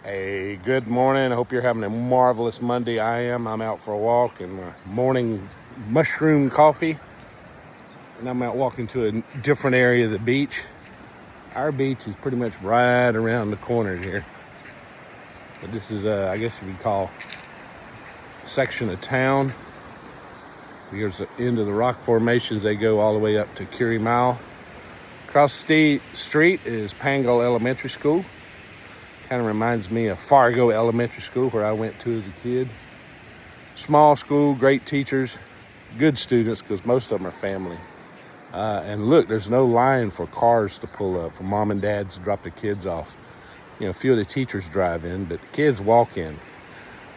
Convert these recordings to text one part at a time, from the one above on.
Hey, good morning. I hope you're having a marvelous Monday. I am. I'm out for a walk in my morning mushroom coffee. And I'm out walking to a different area of the beach. Our beach is pretty much right around the corner here. But this is, I guess you could call a section of town. Here's the end of the rock formations. They go all the way up to Curie Mile. Across the street is Pangil Elementary School. Kind of reminds me of Fargo Elementary School, where I went to as a kid. Small school, great teachers, good students, because most of them are family. And look, there's no line for cars to pull up, for mom and dads to drop the kids off. You know, a few of the teachers drive in, but the kids walk in,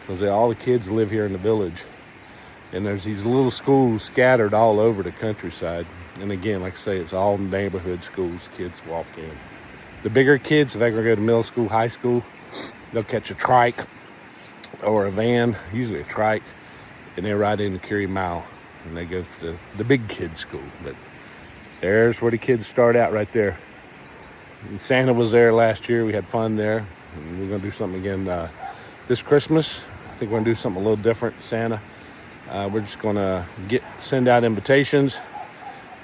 because all the kids live here in the village. And there's these little schools scattered all over the countryside. And again, like I say, it's all neighborhood schools. Kids walk in. The bigger kids, if they're going to go to middle school, high school, they'll catch a trike or a van, usually a trike, and they ride into Curie Mile, and they go to the big kids' school. But there's where the kids start out right there. And Santa was there last year. We had fun there. And we're going to do something again this Christmas. I think we're going to do something a little different, Santa. We're just going to send out invitations.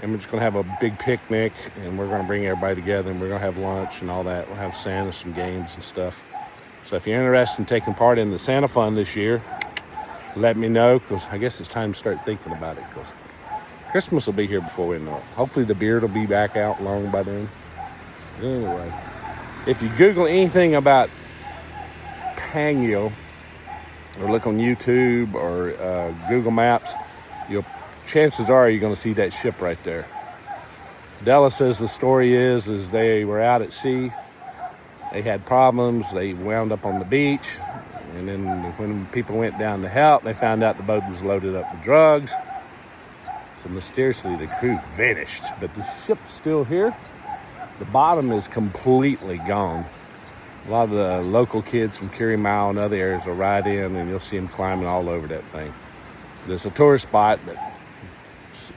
And we're just going to have a big picnic, and we're going to bring everybody together, and we're going to have lunch and all that. We'll have Santa, some games and stuff. So if you're interested in taking part in the Santa Fun this year, let me know, because I guess it's time to start thinking about it, because Christmas will be here before we know it. Hopefully the beard will be back out long by then. Anyway, if you Google anything about Pangil, or look on YouTube or Google Maps, chances are you're going to see that ship right there. Della says the story is they were out at sea. They had problems. They wound up on the beach. And then when people went down to help, they found out the boat was loaded up with drugs. So mysteriously, the crew vanished. But the ship's still here. The bottom is completely gone. A lot of the local kids from Curie Mile and other areas will ride in, and you'll see them climbing all over that thing. There's a tourist spot, but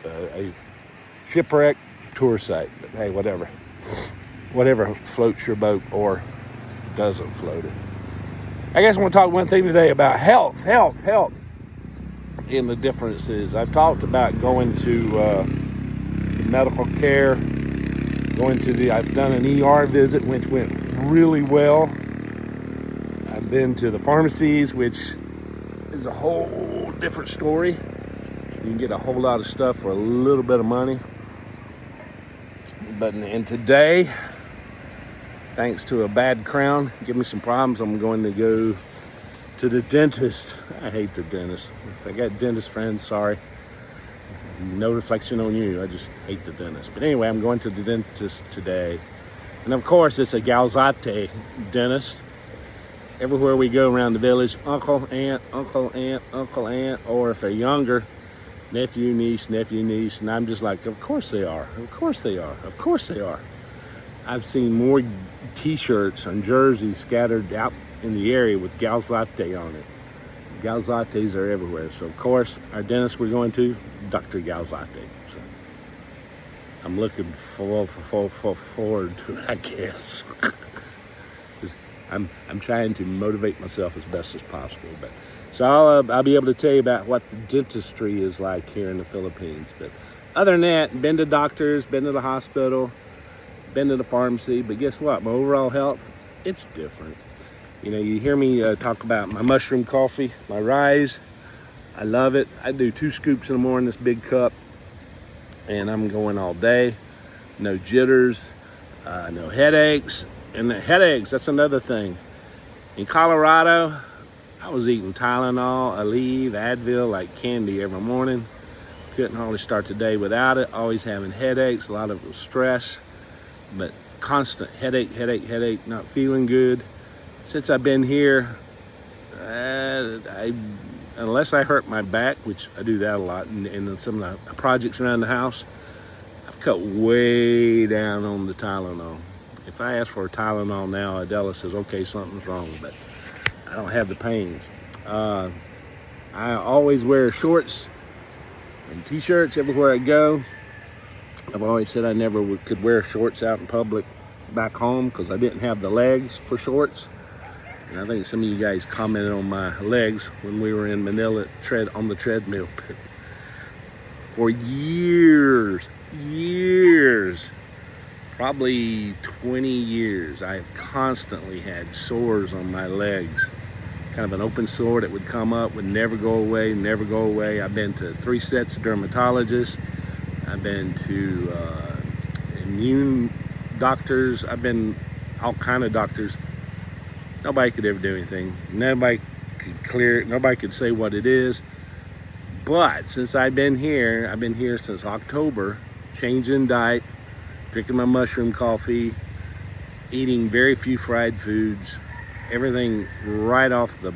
a shipwreck tour site. But hey, whatever floats your boat or doesn't float it. I guess I want to talk one thing today about health and the differences. I've talked about going to medical care, I've done an ER visit, which went really well. I've been to the pharmacies, which is a whole different story. You can get a whole lot of stuff for a little bit of money. And today, thanks to a bad crown, give me some problems, I'm going to go to the dentist. I hate the dentist. If I got dentist friends, sorry. No reflection on you. I just hate the dentist. But anyway, I'm going to the dentist today. And of course, it's a Galzate dentist. Everywhere we go around the village, uncle, aunt, or if they're younger, nephew, niece, and I'm just like, of course they are. I've seen more t-shirts and jerseys scattered out in the area with Galzate on it. Galzates are everywhere. So of course, our dentist we're going to, Dr. Galzate. So I'm looking forward to it, I guess. I'm trying to motivate myself as best as possible. So I'll be able to tell you about what the dentistry is like here in the Philippines. But other than that, been to doctors, been to the hospital, been to the pharmacy. But guess what? My overall health, it's different. You know, you hear me talk about my mushroom coffee, my Ryze. I love it. I do 2 scoops in the morning, this big cup, and I'm going all day. No jitters, no headaches. And the headaches, that's another thing. In Colorado, I was eating Tylenol, Aleve, Advil like candy every morning. Couldn't hardly start the day without it. Always having headaches, a lot of it was stress, but constant headache, not feeling good. Since I've been here, unless I hurt my back, which I do that a lot, and some of the projects around the house, I've cut way down on the Tylenol. If I ask for a Tylenol now, Adela says, okay, something's wrong, but I don't have the pains. I always wear shorts and t-shirts everywhere I go. I've always said I never could wear shorts out in public back home because I didn't have the legs for shorts. And I think some of you guys commented on my legs when we were in Manila on the treadmill. For years, probably 20 years, I've constantly had sores on my legs. Kind of an open sore that would come up, would never go away, never go away. I've been to 3 sets of dermatologists. I've been to immune doctors. I've been all kind of doctors. Nobody could ever do anything. Nobody could clear it. Nobody could say what it is. But since I've been here since October, changing diet, drinking my mushroom coffee, eating very few fried foods, everything right off the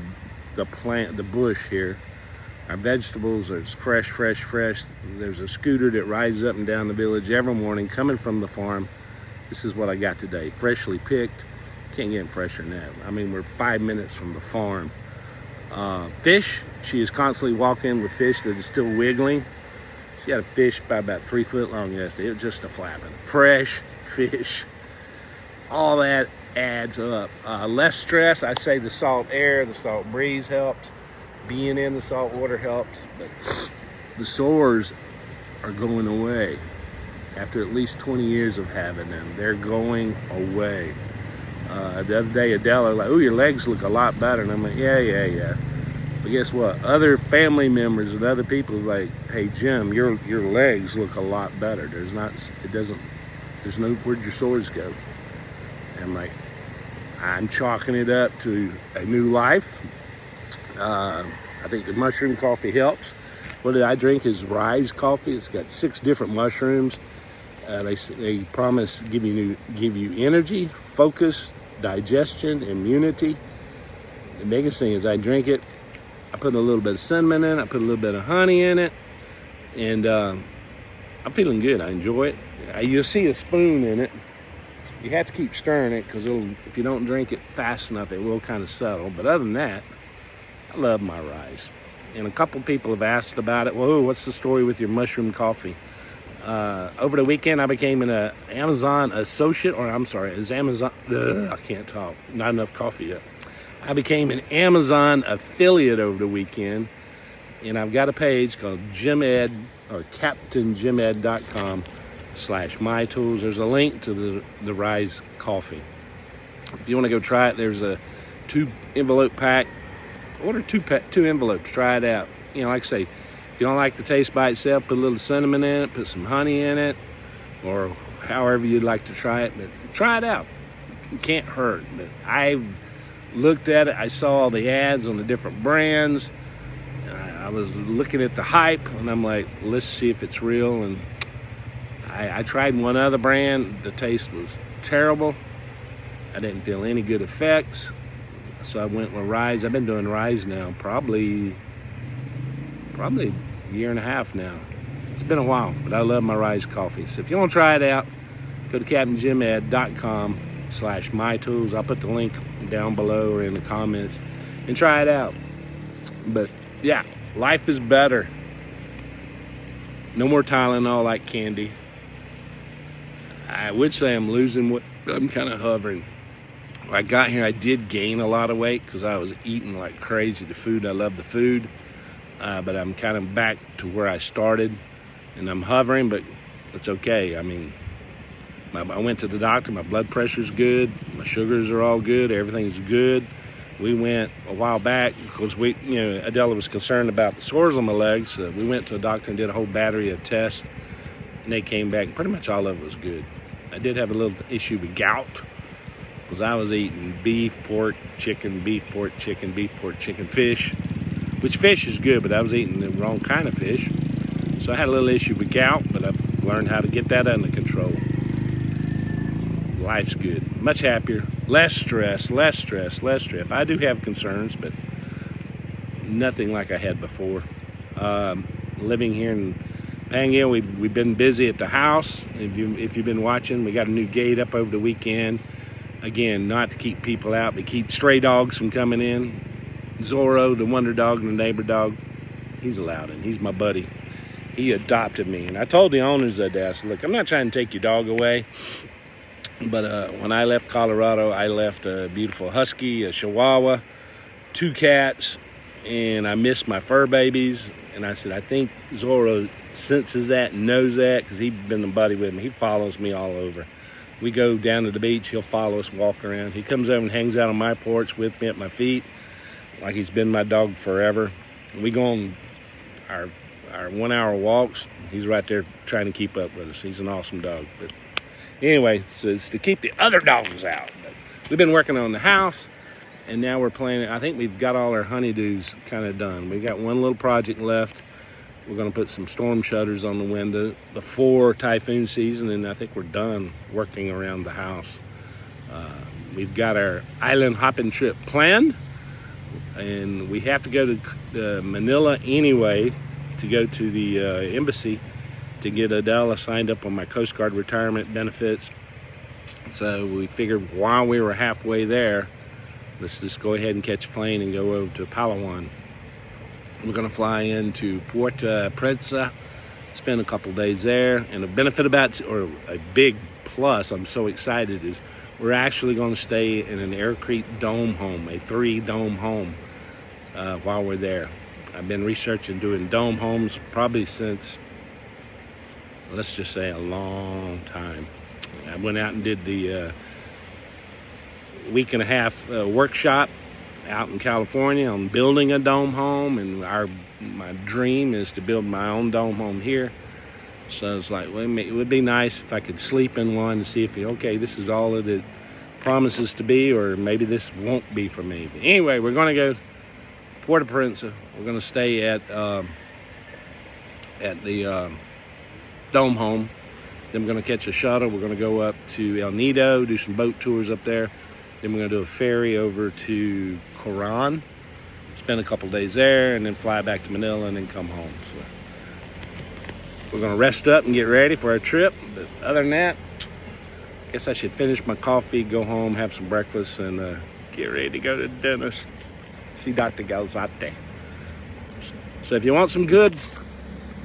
plant, the bush here. Our vegetables are fresh. There's a scooter that rides up and down the village every morning coming from the farm. This is what I got today, freshly picked. Can't get fresher than that. I mean, we're 5 minutes from the farm. Fish, she is constantly walking with fish that is still wiggling. She had a fish about 3 foot long yesterday. It was just a flapping. Fresh fish. All that adds up. Less stress. I say the salt air, the salt breeze helps. Being in the salt water helps. But the sores are going away. After at least 20 years of having them, they're going away. The other day, Adele was like, "Oh, your legs look a lot better." And I'm like, yeah. But guess what? Other family members and other people are like, "Hey, Jim, your legs look a lot better. There's no, where'd your sores go?" And I'm like, I'm chalking it up to a new life. I think the mushroom coffee helps. What did I drink is Ryze coffee. It's got 6 different mushrooms. They promise give you energy, focus, digestion, immunity. The biggest thing is I drink it. I put a little bit of cinnamon in it. I put a little bit of honey in it, and I'm feeling good. I enjoy it. You'll see a spoon in it. You have to keep stirring it because if you don't drink it fast enough, it will kind of settle. But other than that, I love my Ryze. And a couple people have asked about it. Well, what's the story with your mushroom coffee? Over the weekend, I became an Amazon associate, I can't talk, not enough coffee yet. I became an Amazon affiliate over the weekend, and I've got a page called JimEd, or CaptainJimEd.com/mytools. There's a link to the Ryze coffee. If you want to go try it, there's a 2 envelope pack. Order 2 envelopes, try it out. You know, like I say, if you don't like the taste by itself, put a little cinnamon in it, put some honey in it, or however you'd like to try it. But try it out. It can't hurt. But I looked at it. I saw all the ads on the different brands. I was looking at the hype, and I'm like, let's see if it's real. And I tried one other brand. The taste was terrible. I didn't feel any good effects. So I went with Ryze. I've been doing Ryze now probably a year and a half now. It's been a while, but I love my Ryze coffee. So if you want to try it out, go to CaptainJimEd.com/mytools. I'll put the link down below or in the comments and try it out. But yeah, life is better. No more Tylenol like candy. I would say I'm losing weight. I'm kind of hovering. When I got here, I did gain a lot of weight because I was eating like crazy. The food, I love the food. But I'm kind of back to where I started, and I'm hovering, but it's okay. I mean, I went to the doctor. My blood pressure's good. My sugars are all good. Everything's good. We went a while back because Adela was concerned about the sores on my legs. So we went to the doctor and did a whole battery of tests, and they came back. Pretty much all of it was good. I did have a little issue with gout because I was eating beef, pork, chicken, beef, pork, chicken, beef, pork, chicken, fish. Which fish is good, but I was eating the wrong kind of fish. So I had a little issue with gout, but I've learned how to get that under control. Life's good. Much happier. Less stress. I do have concerns, but nothing like I had before. Living here in Pangil, we've been busy at the house. If you've been watching, we got a new gate up over the weekend. Again, not to keep people out, but keep stray dogs from coming in. Zorro, the wonder dog, and the neighbor dog, he's allowed in. He's my buddy. He adopted me. And I told the owners that day, I said, look, I'm not trying to take your dog away. But when I left Colorado, I left a beautiful husky, a chihuahua, 2 cats, and I missed my fur babies. And I said, I think Zorro senses that and knows that, because he's been a buddy with me. He follows me all over. We go down to the beach, he'll follow us, walk around. He comes over and hangs out on my porch with me at my feet, like he's been my dog forever. We go on our 1-hour walks. He's right there trying to keep up with us. He's an awesome dog. But anyway, so it's to keep the other dogs out. But we've been working on the house, and now we're planning. I think we've got all our honeydews kind of done. We got one little project left. We're going to put some storm shutters on the window before typhoon season, and I think we're done working around the house. We've got our island hopping trip planned, and we have to go to Manila anyway to go to the embassy to get Adela signed up on my Coast Guard retirement benefits. So we figured while we were halfway there, let's just go ahead and catch a plane and go over to Palawan. We're going to fly into Puerto Princesa, spend a couple days there. And a benefit about, or a big plus, I'm so excited, is we're actually going to stay in an Air Creek dome home, a 3-dome home, while we're there. I've been researching doing dome homes probably since, let's just say, a long time. I went out and did the week and a half workshop out in California on building a dome home, and my dream is to build my own dome home here. So it's like, well, it would be nice if I could sleep in one and see if, okay, this is all that it promises to be, or maybe this won't be for me. But anyway, we're going to go to Puerto Princesa. We're going to stay at the dome home. Then we're going to catch a shuttle. We're going to go up to El Nido, do some boat tours up there. Then we're going to do a ferry over to Coron, spend a couple days there, and then fly back to Manila and then come home. So we're going to rest up and get ready for our trip. But other than that, I guess I should finish my coffee, go home, have some breakfast, and get ready to go to the dentist, see Dr. Galzate. So if you want some good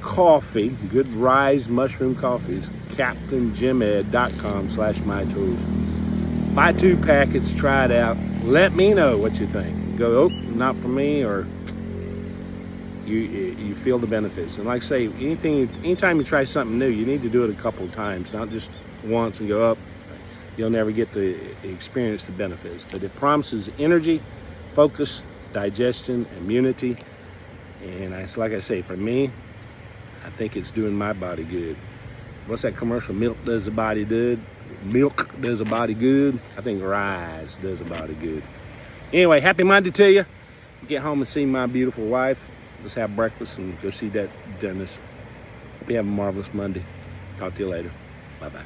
coffee, good Ryze Mushroom Coffees, CaptainJimEd.com/mytools. Buy 2 packets, try it out. Let me know what you think. Go, oh, not for me, or you feel the benefits. And like I say, anytime you try something new, you need to do it a couple of times, not just once and go up. You'll never get to experience the benefits. But it promises energy, focus, digestion, immunity. And it's like I say, for me, I think it's doing my body good. What's that commercial? Milk does the body good. Milk does the body good. I think Ryze does the body good. Anyway, happy Monday to you. Get home and see my beautiful wife. Let's have breakfast and go see that dentist. Hope you have a marvelous Monday. Talk to you later. Bye-bye.